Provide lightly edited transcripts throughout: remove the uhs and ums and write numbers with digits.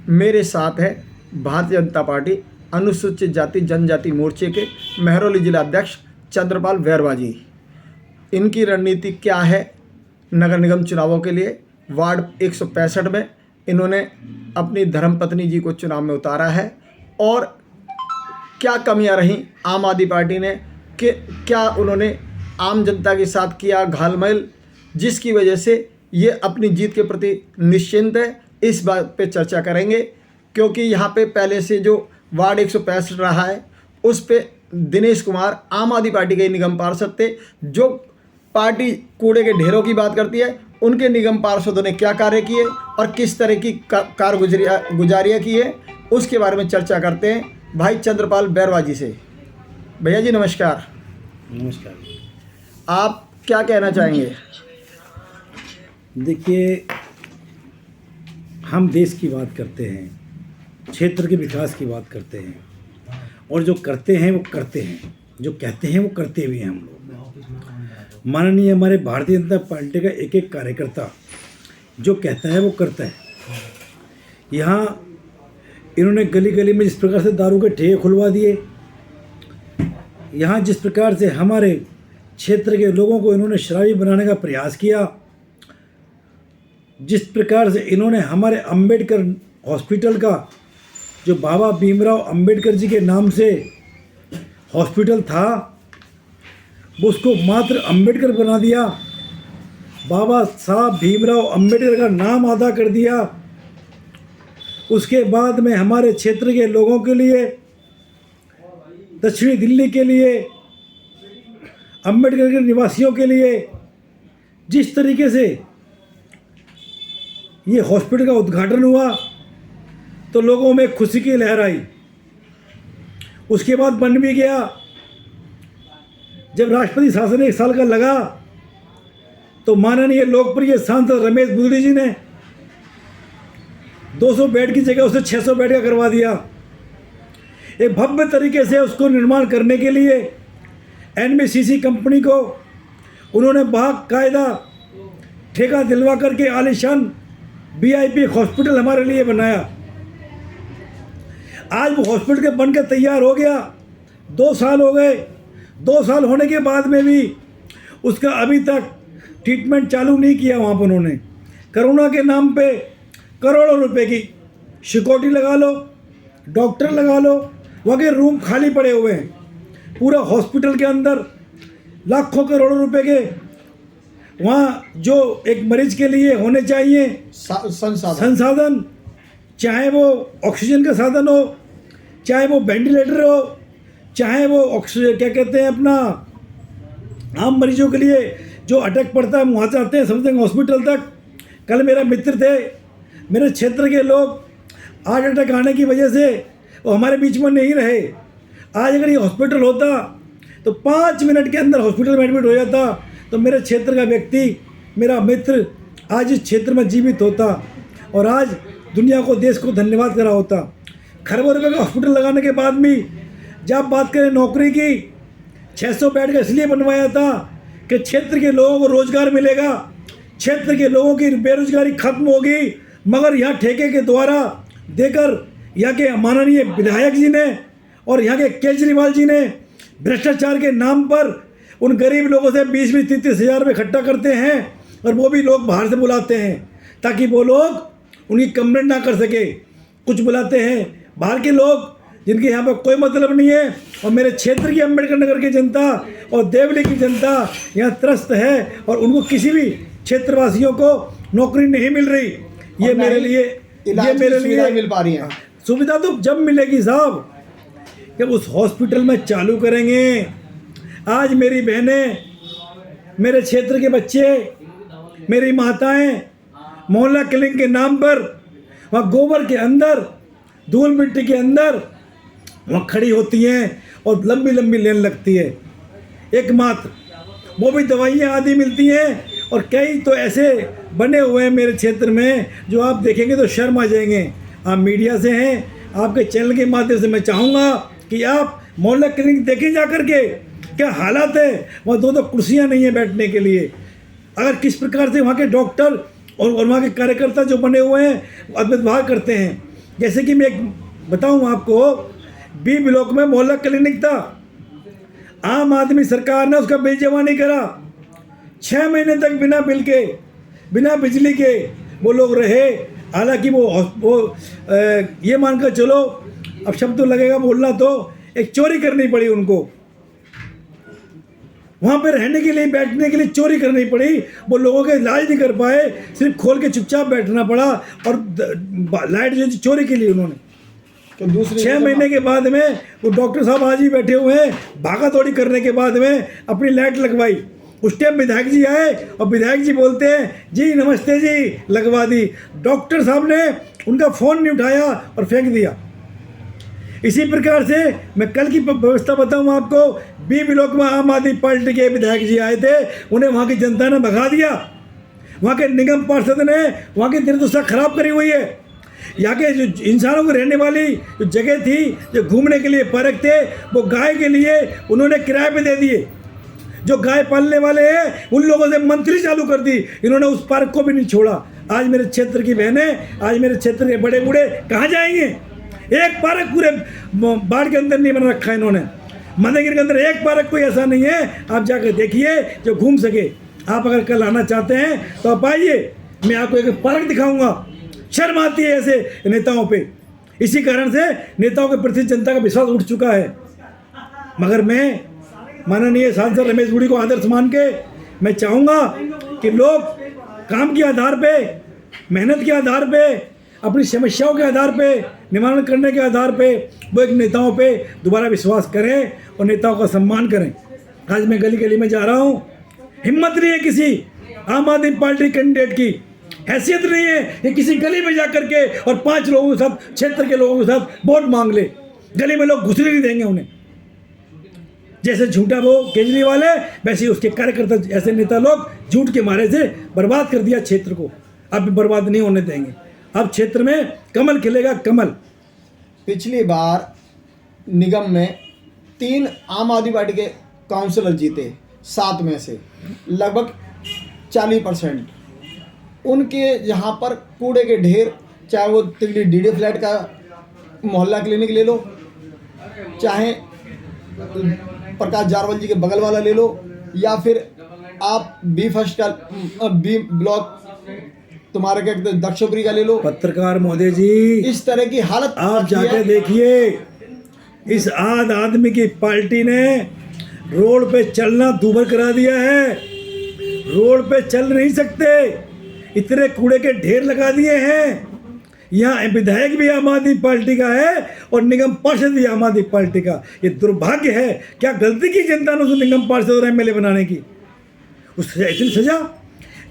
मेरे साथ है भारतीय जनता पार्टी अनुसूचित जाति जनजाति मोर्चे के महरौली जिला अध्यक्ष चंद्रपाल बैरवा जी। इनकी रणनीति क्या है नगर निगम चुनावों के लिए? वार्ड 165 में इन्होंने अपनी धर्मपत्नी जी को चुनाव में उतारा है और क्या कमियां रहीं आम आदमी पार्टी ने कि क्या उन्होंने आम जनता के साथ किया घालमेल, जिसकी वजह से ये अपनी जीत के प्रति निश्चिंत है। इस बात पे चर्चा करेंगे क्योंकि यहाँ पे पहले से जो वार्ड 165 रहा है उस पे दिनेश कुमार आम आदमी पार्टी के निगम पार्षद थे। जो पार्टी कूड़े के ढेरों की बात करती है, उनके निगम पार्षदों ने क्या कार्य किए और किस तरह की कारगुजारियाँ की है, उसके बारे में चर्चा करते हैं भाई चंद्रपाल बैरवा जी से। भैया जी नमस्कार। नमस्कार। आप क्या कहना चाहेंगे? देखिए, हम देश की बात करते हैं, क्षेत्र के विकास की बात करते हैं और जो करते हैं वो करते हैं, जो कहते हैं वो करते भी हैं हम लोग। माननीय हमारे भारतीय जनता पार्टी का एक एक कार्यकर्ता जो कहता है वो करता है। यहाँ इन्होंने गली गली में जिस प्रकार से दारू के ठेके खुलवा दिए, यहाँ जिस प्रकार से हमारे क्षेत्र के लोगों को इन्होंने शराबी बनाने का प्रयास किया, जिस प्रकार से इन्होंने हमारे अंबेडकर हॉस्पिटल का जो बाबा भीमराव अंबेडकर जी के नाम से हॉस्पिटल था उसको मात्र अंबेडकर बना दिया, बाबा साहब भीमराव अंबेडकर का नाम अदा कर दिया। उसके बाद में हमारे क्षेत्र के लोगों के लिए, दक्षिणी दिल्ली के लिए, अंबेडकर के निवासियों के लिए जिस तरीके से ये हॉस्पिटल का उद्घाटन हुआ तो लोगों में खुशी की लहर आई। उसके बाद बन भी गया। जब राष्ट्रपति शासन 1 साल का लगा तो माननीय लोकप्रिय सांसद रमेश बुदड़ी जी ने 200 बेड की जगह उसे 600 बेड का करवा दिया। एक भव्य तरीके से उसको निर्माण करने के लिए एनबीसीसी कंपनी को उन्होंने बाकायदा ठेका दिलवा करके आलीशान वीआईपी हॉस्पिटल हमारे लिए बनाया। आज वो हॉस्पिटल के बन के तैयार हो गया, 2 साल हो गए। 2 साल होने के बाद में भी उसका अभी तक ट्रीटमेंट चालू नहीं किया। वहाँ पर उन्होंने कोरोना के नाम पे करोड़ों रुपए की सिक्योरिटी लगा लो, डॉक्टर लगा लो, वहाँ के रूम खाली पड़े हुए हैं। पूरा हॉस्पिटल के अंदर लाखों करोड़ों रुपए के वहाँ जो एक मरीज के लिए होने चाहिए संसाधन, चाहे वो ऑक्सीजन का साधन हो, चाहे वो वेंटिलेटर हो, चाहे वो ऑक्सीजन क्या कहते हैं अपना आम मरीजों के लिए जो अटैक पड़ता है वहाँ से आते हैं समथिंग हॉस्पिटल तक। कल मेरा मित्र थे, मेरे क्षेत्र के लोग हार्ट अटैक आने की वजह से वो हमारे बीच में नहीं रहे। आज अगर ये हॉस्पिटल होता तो 5 मिनट के अंदर हॉस्पिटल में एडमिट हो जाता तो मेरे क्षेत्र का व्यक्ति, मेरा मित्र आज इस क्षेत्र में जीवित होता और आज दुनिया को, देश को धन्यवाद करा होता। खरबों रुपये का हॉस्पिटल लगाने के बाद भी जब बात करें नौकरी की, 600 बेड का इसलिए बनवाया था कि क्षेत्र के लोगों को रोजगार मिलेगा, क्षेत्र के लोगों की बेरोजगारी खत्म होगी। मगर यहाँ ठेके के द्वारा देकर यहाँ के माननीय विधायक जी ने और यहाँ के केजरीवाल जी ने भ्रष्टाचार के नाम पर उन गरीब लोगों से 20-30 हज़ार रुपये इकट्ठा करते हैं और वो भी लोग बाहर से बुलाते हैं ताकि वो लोग उनकी कंप्लेंट ना कर सके। कुछ बुलाते हैं बाहर के लोग जिनके यहाँ पर कोई मतलब नहीं है और मेरे क्षेत्र की अंबेडकर नगर की जनता और देवली की जनता यहाँ त्रस्त है और उनको किसी भी क्षेत्रवासियों को नौकरी नहीं मिल रही। ये मेरे लिए मिल पा रही है। सुविधा तो जब मिलेगी साहब जब उस हॉस्पिटल में चालू करेंगे। आज मेरी बहनें, मेरे क्षेत्र के बच्चे, मेरी माताएं मोहल्ला क्लिनिक के नाम पर वहाँ गोबर के अंदर, धूल मिट्टी के अंदर वहाँ खड़ी होती हैं और लंबी लंबी लाइन लगती है। एकमात्र वो भी दवाइयाँ आदि मिलती हैं और कई तो ऐसे बने हुए हैं मेरे क्षेत्र में जो आप देखेंगे तो शर्म आ जाएंगे। आप मीडिया से हैं, आपके चैनल के माध्यम से मैं चाहूँगा कि आप मोहल्ला क्लिनिक देखें जा कर के क्या हालात है। वहाँ 2 कुर्सियाँ नहीं है बैठने के लिए। अगर किस प्रकार से वहाँ के डॉक्टर और वहाँ के कार्यकर्ता जो बने हुए हैं अद्भुत व्यवहार करते हैं। जैसे कि मैं एक बताऊं आपको, बी ब्लॉक में मोहल्ला क्लिनिक था, आम आदमी सरकार ने उसका बिल जमा नहीं करा। 6 महीने तक बिना बिल के, बिना बिजली के वो लोग रहे। हालांकि वो ये मानकर चलो, अब शब्द तो लगेगा बोलना, तो एक चोरी करनी पड़ी उनको, वहाँ पे रहने के लिए, बैठने के लिए चोरी करनी पड़ी। वो लोगों के इलाज नहीं कर पाए, सिर्फ खोल के चुपचाप बैठना पड़ा, और लाइट जो चोरी के लिए उन्होंने। तो दूसरी 6 महीने के बाद में वो डॉक्टर साहब आज ही बैठे हुए हैं, भागा दौड़ी करने के बाद में अपनी लाइट लगवाई। उस टाइम विधायक जी आए और विधायक जी बोलते हैं जी नमस्ते जी, लगवा दी। डॉक्टर साहब ने उनका फ़ोन नहीं उठाया और फेंक दिया। इसी प्रकार से मैं कल की व्यवस्था बताऊं आपको, बी ब्लॉक में आम आदमी पार्टी के विधायक जी आए थे, उन्हें वहाँ की जनता ने भगा दिया। वहाँ के निगम पार्षद ने वहाँ की दुर्दशा खराब करी हुई है। यहाँ के जो इंसानों को रहने वाली जो जगह थी, जो घूमने के लिए पार्क थे, वो गाय के लिए उन्होंने किराए पे दे दिए। जो गाय पालने वाले हैं उन लोगों से मंथली चालू कर दी, इन्होंने उस पार्क को भी नहीं छोड़ा। आज मेरे क्षेत्र की बहनें, आज मेरे क्षेत्र के बड़े बूढ़े कहाँ जाएंगे? एक पार्क पूरे बाढ़ के अंदर नहीं बना रखा है इन्होंने। मदनगिरी के अंदर एक पार्क कोई ऐसा नहीं है, आप जाकर देखिए जो घूम सके। आप अगर कल आना चाहते हैं तो आप आइए, मैं आपको एक पार्क दिखाऊंगा। शर्म आती है ऐसे नेताओं पे, इसी कारण से नेताओं के प्रति जनता का विश्वास उठ चुका है। मगर मैं माननीय सांसद रमेश गुड़ी को आदर्श मान के मैं चाहूँगा कि लोग काम के आधार पे, मेहनत के आधार पे, अपनी समस्याओं के आधार पे, निवारण करने के आधार पे वो एक नेताओं पे दोबारा विश्वास करें और नेताओं का सम्मान करें। आज मैं गली गली में जा रहा हूँ, हिम्मत नहीं है किसी आम आदमी पार्टी कैंडिडेट की, हैसियत नहीं है कि किसी गली में जा करके और 5 लोगों के साथ, क्षेत्र के लोगों के साथ वोट मांग ले। गली में लोग घुसने नहीं देंगे उन्हें। जैसे झूठा वो केजरीवाल है, वैसे ही उसके कार्यकर्ता, ऐसे नेता लोग झूठ के मारे से बर्बाद कर दिया क्षेत्र को। अब भी बर्बाद नहीं होने देंगे। अब क्षेत्र में कमल खिलेगा, कमल। पिछली बार निगम में 3 आम आदमी पार्टी के काउंसलर जीते, 7 में से लगभग 40%। उनके यहाँ पर कूड़े के ढेर, चाहे वो तिगड़ी डीडी फ्लैट का मोहल्ला क्लिनिक ले लो, चाहे प्रकाश जारवल जी के बगल वाला ले लो, या फिर आप बी फर्स्ट का बी ब्लॉक तुम्हारे क्या कहते हैं दक्षपुरी का ले लो। पत्रकार महोदय जी, इस तरह की हालत आप जाके देखिए, इस आदमी की पार्टी ने रोड पे चलना दूभर करा दिया है। रोड पे चल नहीं सकते, इतने कूड़े के ढेर लगा दिए हैं। यहाँ विधायक भी आम आदमी पार्टी का है और निगम पार्षद भी आम आदमी पार्टी का। ये दुर्भाग्य है। क्या गलती की जनता ने उस निगम पार्षद और एमएलए बनाने की? उस ऐसी सजा,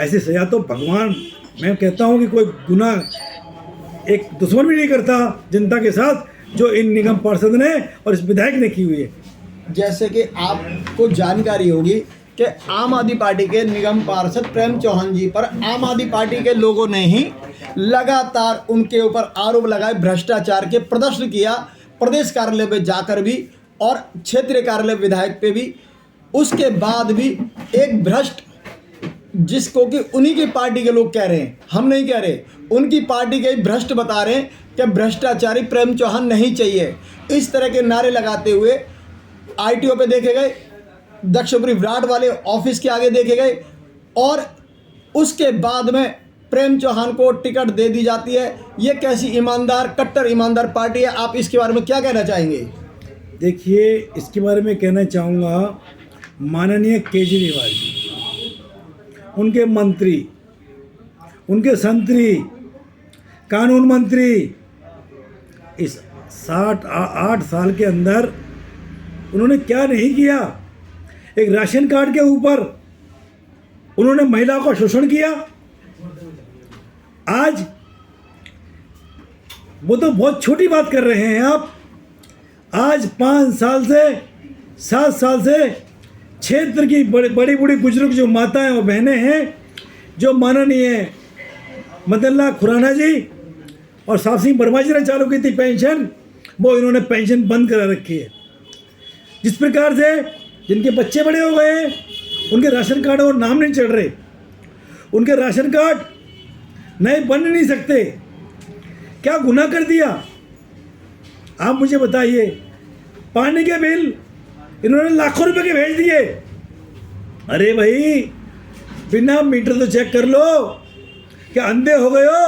ऐसी सजा तो भगवान, मैं कहता हूँ कि कोई गुनाह एक दुश्मन भी नहीं करता जनता के साथ जो इन निगम पार्षद ने और इस विधायक ने की हुई है। जैसे कि आपको जानकारी होगी कि आम आदमी पार्टी के निगम पार्षद प्रेम चौहान जी पर आम आदमी पार्टी के लोगों ने ही लगातार उनके ऊपर आरोप लगाए, भ्रष्टाचार के प्रदर्शन किया, प्रदेश कार्यालय में जाकर भी और क्षेत्रीय कार्यालय विधायक पे भी। उसके बाद भी एक भ्रष्ट, जिसको कि उन्हीं की पार्टी के लोग कह रहे हैं, हम नहीं कह रहे, उनकी पार्टी के भ्रष्ट बता रहे हैं कि भ्रष्टाचारी प्रेम चौहान नहीं चाहिए। इस तरह के नारे लगाते हुए आईटीओ पे देखे गए, दक्षपुरी विराट वाले ऑफिस के आगे देखे गए, और उसके बाद में प्रेम चौहान को टिकट दे दी जाती है। ये कैसी ईमानदार, कट्टर ईमानदार पार्टी है? आप इसके बारे में क्या कहना चाहेंगे? देखिए, इसके बारे में कहना चाहूँगा, माननीय केजरीवाल जी, उनके मंत्री, उनके संतरी, कानून मंत्री, इस 8 साल के अंदर उन्होंने क्या नहीं किया। एक राशन कार्ड के ऊपर उन्होंने महिलाओं का शोषण किया। आज वो तो बहुत छोटी बात कर रहे हैं आप। आज 5 साल से 7 साल से क्षेत्र की बड़ी बड़ी बुजुर्ग जो माताएं और बहनें हैं, जो माननीय मदन लाल खुराना जी और साहब सिंह वर्मा जी ने चालू की थी पेंशन, वो इन्होंने पेंशन बंद करा रखी है। जिस प्रकार से जिनके बच्चे बड़े हो गए हैं, उनके राशन कार्ड और नाम नहीं चढ़ रहे, उनके राशन कार्ड नए बन नहीं सकते। क्या गुनाह कर दिया? आप मुझे बताइए। पानी के बिल इन्होंने लाखों रुपए के भेज दिए। अरे भाई, बिना मीटर तो चेक कर लो। क्या अंधे हो गए हो?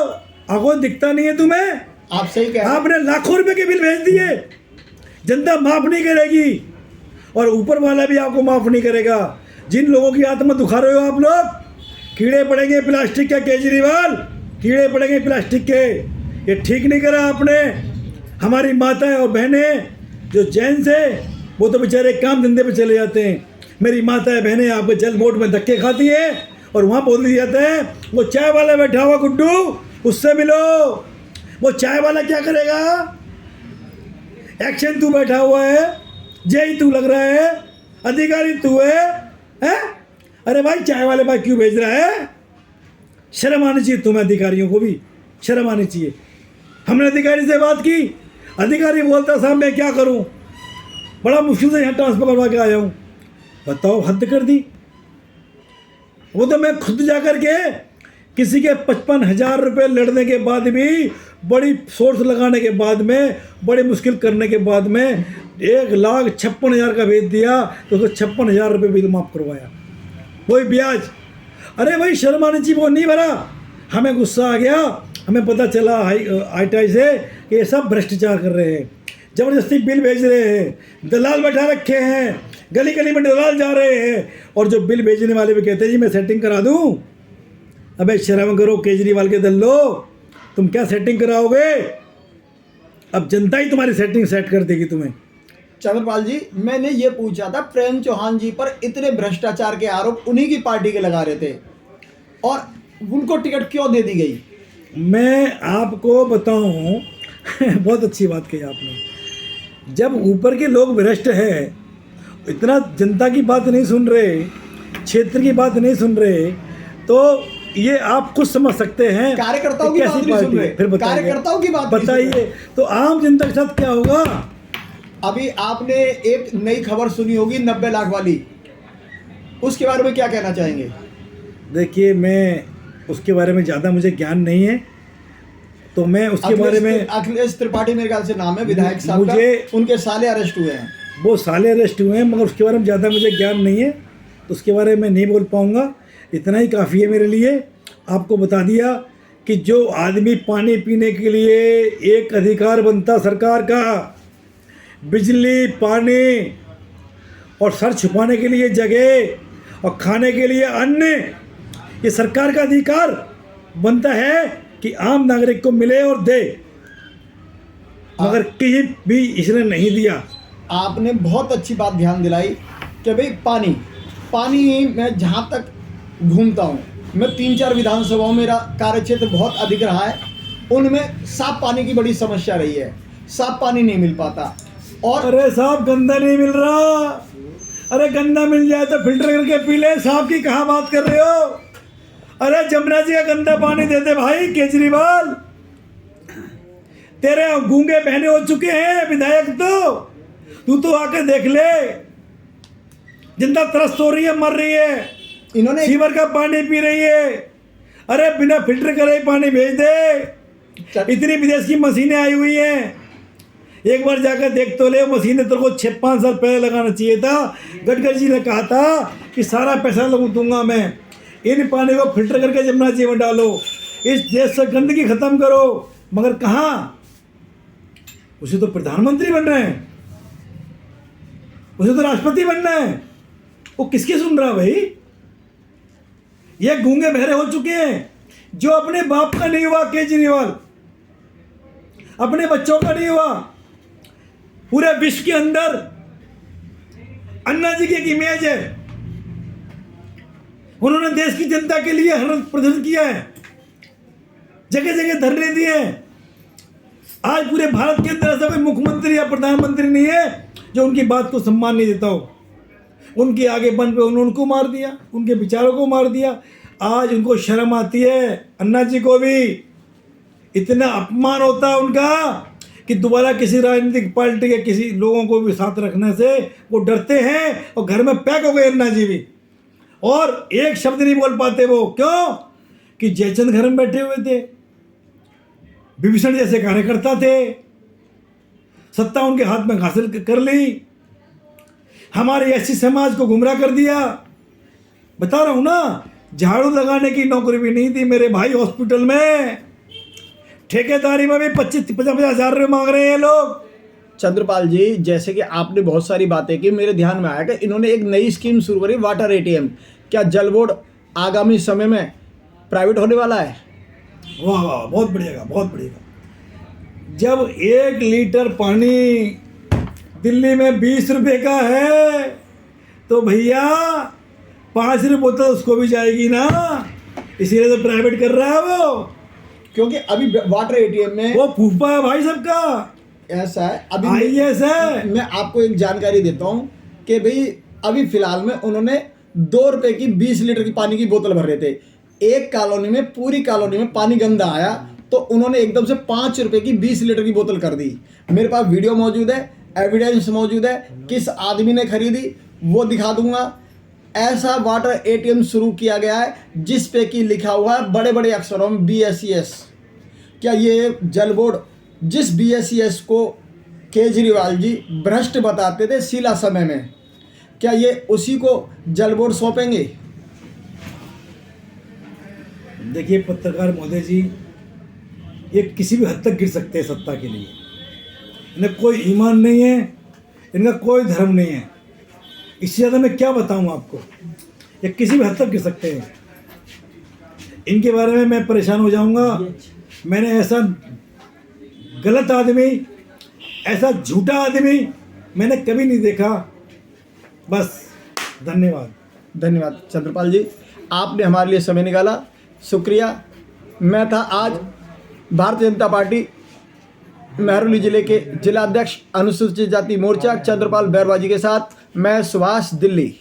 आंखों दिखता नहीं है तुम्हें? आप सही कह रहे हैं। आपने लाखों रुपए के बिल भेज दिए। जनता माफ नहीं करेगी और ऊपर वाला भी आपको माफ नहीं करेगा। जिन लोगों की आत्मा दुखा रहे हो आप लोग, कीड़े पड़ेंगे प्लास्टिक के। केजरीवाल, कीड़े पड़ेंगे प्लास्टिक के। ये ठीक नहीं करा आपने। हमारी माताएं और बहनें जो जेंट्स है वो तो बेचारे काम धंधे पे चले जाते हैं। मेरी माताएं बहनें आपके जल बोर्ड में धक्के खाती हैं और वहाँ बोल दिया जाता है वो चाय वाला बैठा हुआ गुड्डू, उससे मिलो। वो चाय वाला क्या करेगा? एक्शन तू बैठा हुआ है, जय तू लग रहा है, अधिकारी तू है? अरे भाई, चाय वाले भाई क्यों भेज रहा है? शर्म आनी चाहिए तुम्हें, अधिकारियों को भी शर्म आनी चाहिए। हमने अधिकारी से बात की, अधिकारी बोलता साहब मैं क्या करूं, बड़ा मुश्किल से यहाँ ट्रांसफर करवा के आया हूँ। बताओ, हद कर दी। वो तो मैं खुद जा कर के किसी के 55,000 रुपये लड़ने के बाद भी, बड़ी सोर्स लगाने के बाद में, बड़ी मुश्किल करने के बाद में 1,56,000 का भेज दिया तो उसको 56,000 रुपये बिल माफ़ करवाया, वही ब्याज। अरे भाई, शर्म आनी चाहिए। वो नहीं भरा, हमें गुस्सा आ गया। हमें पता चला ITI से कि ये सब भ्रष्टाचार कर रहे हैं, ज़बरदस्ती बिल भेज रहे हैं, दलाल बैठा रखे हैं, गली गली में दलाल जा रहे हैं। और जो बिल भेजने वाले भी कहते हैं जी मैं सेटिंग करा दूं। अबे शर्म करो, केजरीवाल के दल लो, तुम क्या सेटिंग कराओगे? अब जनता ही तुम्हारी सेटिंग सेट कर देगी तुम्हें। चंद्रपाल जी, मैंने ये पूछा था, प्रेम चौहान जी पर इतने भ्रष्टाचार के आरोप उन्हीं की पार्टी के लगा रहे थे और उनको टिकट क्यों दे दी गई? मैं आपको बताऊं बहुत अच्छी बात कही आपने। जब ऊपर के लोग भ्रष्ट हैं, इतना जनता की बात नहीं सुन रहे, क्षेत्र की बात नहीं सुन रहे, तो ये आप कुछ समझ सकते हैं कार्यकर्ताओं की बात नहीं सुन रहे। फिर कार्यकर्ताओं की बात नहीं सुन रहे। बताइए तो आम जनता के साथ क्या होगा? अभी आपने एक नई खबर सुनी होगी 90 लाख वाली, उसके बारे में क्या कहना चाहेंगे? देखिए, मैं उसके बारे में ज़्यादा मुझे ज्ञान नहीं है, तो मैं उसके बारे में, अखिलेश त्रिपाठी मेरे ख्याल से नाम है विधायक साहब का, उनके साले अरेस्ट हुए हैं। वो साले अरेस्ट हुए हैं, मगर उसके बारे में ज़्यादा मुझे ज्ञान नहीं है, तो उसके बारे में नहीं बोल पाऊँगा। इतना ही काफ़ी है मेरे लिए। आपको बता दिया कि जो आदमी पानी पीने के लिए एक अधिकार बनता सरकार का, बिजली, पानी और सर छुपाने के लिए जगह और खाने के लिए अन्न, ये सरकार का अधिकार बनता है कि आम नागरिक को मिले और दे, मगर कहीं भी इसने नहीं दिया। आपने बहुत अच्छी बात ध्यान दिलाई कि भाई पानी मैं जहाँ तक घूमता हूँ, मैं 3-4 विधानसभाओं में मेरा कार्यक्षेत्र बहुत अधिक रहा है, उनमें साफ पानी की बड़ी समस्या रही है, साफ पानी नहीं मिल पाता। और अरे साहब, गंदा नहीं मिल रहा। अरे गंदा मिल जाए तो फिल्टर करके पी ले, साहब की कहाँ बात कर रहे हो? अरे जमुना जी का गंदा पानी देते भाई केजरीवाल। तेरे गूंगे बहने हो चुके हैं विधायक, तू तो आके देख ले, जिंदा तरस हो रही है, मर रही है, इन्होंने सीवर का पानी पी रही है। अरे बिना फिल्टर करे पानी भेज दे। इतनी विदेश की मशीनें आई हुई हैं, एक बार जाकर देख तो ले। मशीनें तेरे को 6-5 साल पहले लगाना चाहिए था। गडकरी जी ने कहा था कि सारा पैसा दूंगा मैं, इन पानी को फिल्टर करके जमुना जी में डालो, इस देश से गंदगी खत्म करो। मगर कहाँ? उसे तो प्रधानमंत्री बनना है, उसे तो राष्ट्रपति बनना है, वो किसकी सुन रहा भाई? ये गूंगे बहरे हो चुके हैं। जो अपने बाप का नहीं हुआ केजरीवाल, अपने बच्चों का नहीं हुआ, पूरे विश्व के अंदर अन्ना जी की एक इमेज है। उन्होंने देश की जनता के लिए हर प्रदर्शन किया है, जगह जगह धरने दिए हैं। आज पूरे भारत के अंदर ऐसा कोई मुख्यमंत्री या प्रधानमंत्री नहीं है जो उनकी बात को सम्मान नहीं देता हो। उनके आगे बन पे उनको मार दिया, उनके विचारों को मार दिया। आज उनको शर्म आती है, अन्ना जी को भी। इतना अपमान होता है उनका कि दोबारा किसी राजनीतिक पार्टी के किसी लोगों को भी साथ रखने से वो डरते हैं, और घर में पैक हो गए अन्ना जी भी, और एक शब्द नहीं बोल पाते वो। क्यों? कि जयचंद घर में बैठे हुए थे। विभीषण जैसे कार्यकर्ता थे, सत्ता उनके हाथ में हासिल कर ली, हमारे एससी समाज को गुमराह कर दिया। बता रहा हूं ना, झाड़ू लगाने की नौकरी भी नहीं थी मेरे भाई हॉस्पिटल में, ठेकेदारी में भी 25-50 हज़ार रुपये मांग रहे हैं लोग। चंद्रपाल जी, जैसे कि आपने बहुत सारी बातें की, मेरे ध्यान में आया कि इन्होंने एक नई स्कीम शुरू करी, वाटर एटीएम। क्या जल बोर्ड आगामी समय में प्राइवेट होने वाला है? वाह वाह, बहुत बढ़िया, बहुत बढ़िया। जब 1 लीटर पानी दिल्ली में 20 रुपये का है तो भैया 5 रुपये बोतल उसको भी जाएगी ना, इसीलिए तो प्राइवेट कर रहा है वो, क्योंकि अभी वाटर एटीएम में वो फूफा है भाई सबका, ऐसा है। अभी IAS है। मैं आपको एक जानकारी देता हूँ कि भाई अभी फिलहाल में उन्होंने 2 रुपए की 20 लीटर की पानी की बोतल भर रहे थे। एक कॉलोनी में, पूरी कॉलोनी में पानी गंदा आया तो उन्होंने एकदम से 5 रुपए की 20 लीटर की बोतल कर दी। मेरे पास वीडियो मौजूद है, एविडेंस मौजूद है, किस आदमी ने खरीदी वो दिखा दूंगा। ऐसा वाटर एटीएम शुरू किया गया है जिस पे कि लिखा हुआ है बड़े बड़े अक्षरों में BSES। क्या ये जल बोर्ड, जिस BSES को केजरीवाल जी भ्रष्ट बताते थे शीला समय में, क्या ये उसी को जल बोर्ड सौंपेंगे? देखिए पत्रकार महोदय जी, ये किसी भी हद तक गिर सकते हैं सत्ता के लिए। इन्हें कोई ईमान नहीं है, इनका कोई धर्म नहीं है। इससे ज़्यादा मैं क्या बताऊं आपको, ये किसी भी हद तक गिर सकते हैं। इनके बारे में मैं परेशान हो जाऊंगा। मैंने ऐसा गलत आदमी, ऐसा झूठा आदमी मैंने कभी नहीं देखा। बस, धन्यवाद। धन्यवाद चंद्रपाल जी, आपने हमारे लिए समय निकाला, शुक्रिया। मैं था आज भारतीय जनता पार्टी महरौली जिले के जिला अध्यक्ष अनुसूचित जाति मोर्चा चंद्रपाल बैरवा जी के साथ। मैं सुभाष, दिल्ली।